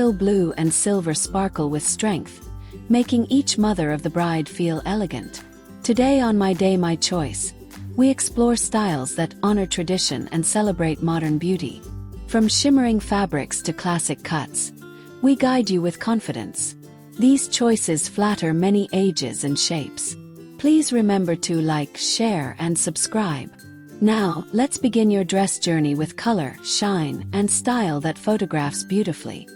Royal blue and silver sparkle with strength, making each mother of the bride feel elegant. Today on My Day My Choice, we explore styles that honor tradition and celebrate modern beauty. From shimmering fabrics to classic cuts, we guide you with confidence. These choices flatter many ages and shapes. Please remember to like, share, and subscribe. Now, let's begin your dress journey with color, shine, and style that photographs beautifully.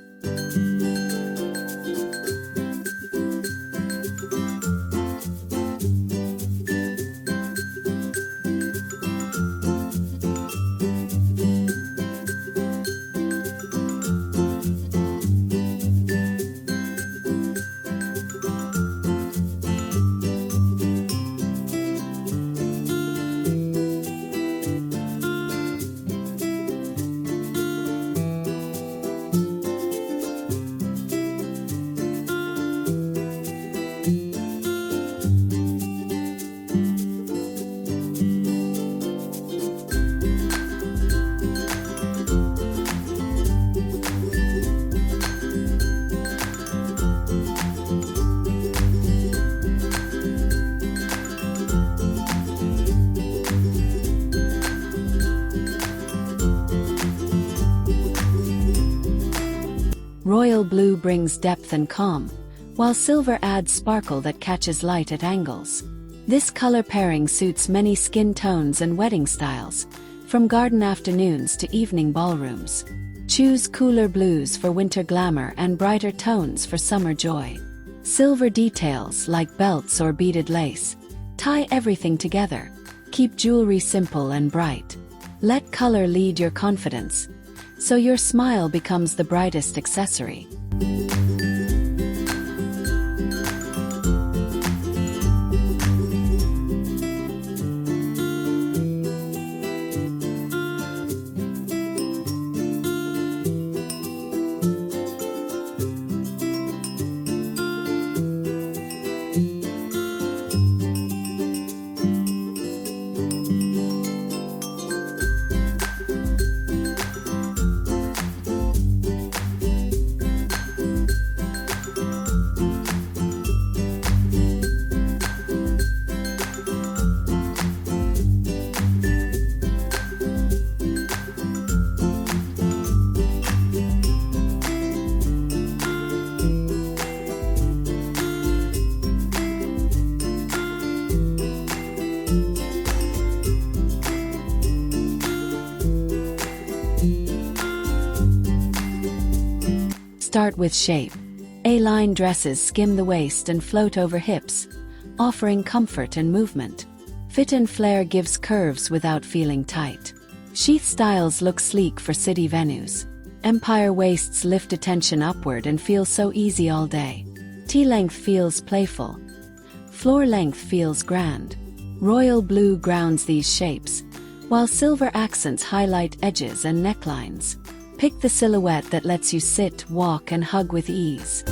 Royal blue brings depth and calm, while silver adds sparkle that catches light at angles. This color pairing suits many skin tones and wedding styles, from garden afternoons to evening ballrooms. Choose cooler blues for winter glamour and brighter tones for summer joy. Silver details like belts or beaded lace tie everything together. Keep jewelry simple and bright. Let color lead your confidence, so your smile becomes the brightest accessory. Start with shape. A-line dresses skim the waist and float over hips, offering comfort and movement. Fit and flare gives curves without feeling tight. Sheath styles look sleek for city venues. Empire waists lift attention upward and feel so easy all day. T-length feels playful. Floor length feels grand. Royal blue grounds these shapes, while silver accents highlight edges and necklines. Pick the silhouette that lets you sit, walk, and hug with ease.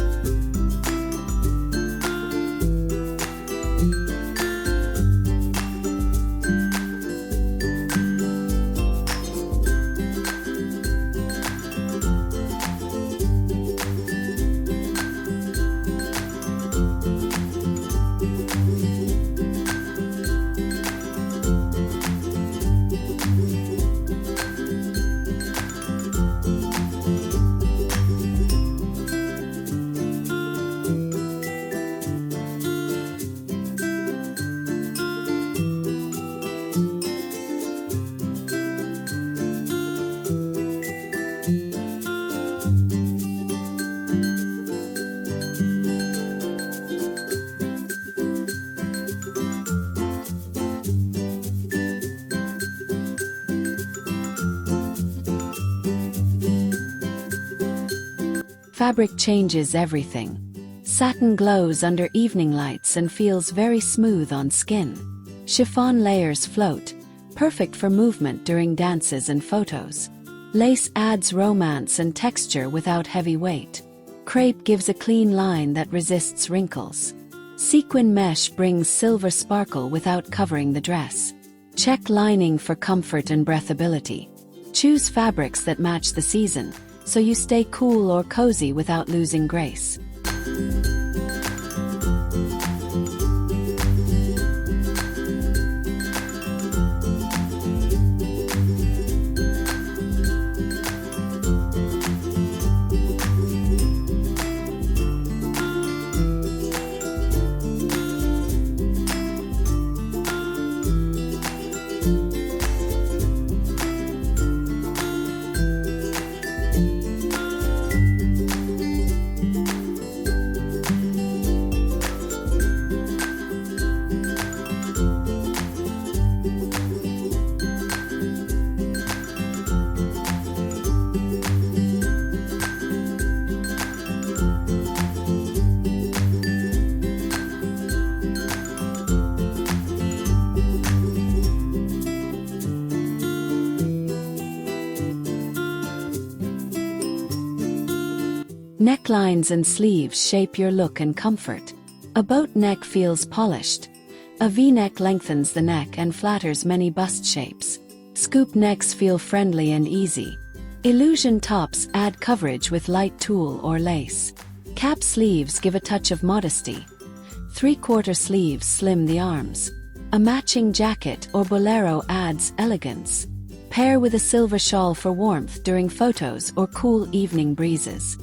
Fabric changes everything. Satin glows under evening lights and feels very smooth on skin. Chiffon layers float, perfect for movement during dances and photos. Lace adds romance and texture without heavy weight. Crepe gives a clean line that resists wrinkles. Sequin mesh brings silver sparkle without covering the dress. Check lining for comfort and breathability. Choose fabrics that match the season, so you stay cool or cozy without losing grace. Necklines and sleeves shape your look and comfort. A boat neck feels polished. A V-neck lengthens the neck and flatters many bust shapes. Scoop necks feel friendly and easy. Illusion tops add coverage with light tulle or lace. Cap sleeves give a touch of modesty. Three-quarter sleeves slim the arms. A matching jacket or bolero adds elegance. Pair with a silver shawl for warmth during photos or cool evening breezes.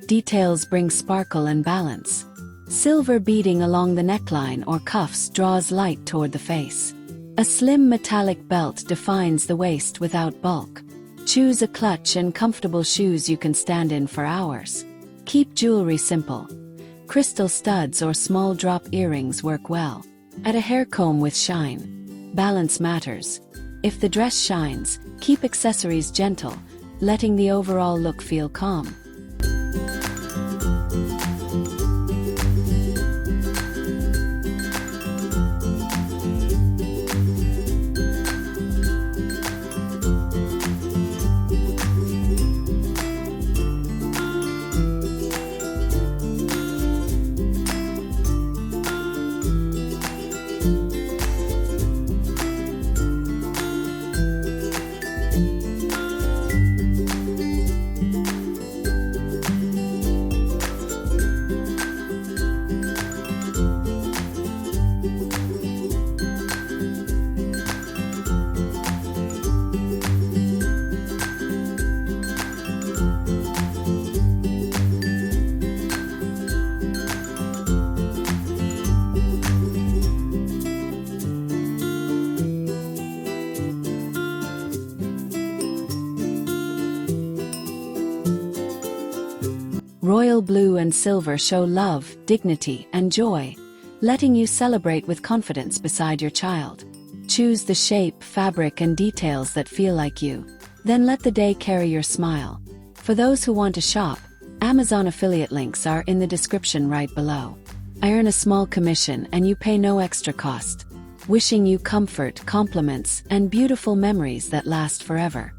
Details bring sparkle and balance. Silver beading along the neckline or cuffs draws light toward the face. A slim metallic belt defines the waist without bulk. Choose a clutch and comfortable shoes you can stand in for hours. Keep jewelry simple. Crystal studs or small drop earrings work well. Add a hair comb with shine. Balance matters. If the dress shines, keep accessories gentle, letting the overall look feel calm. Royal blue and silver show love, dignity, and joy, letting you celebrate with confidence beside your child. Choose the shape, fabric, and details that feel like you. Then let the day carry your smile. For those who want to shop, Amazon affiliate links are in the description right below. I earn a small commission and you pay no extra cost. Wishing you comfort, compliments, and beautiful memories that last forever.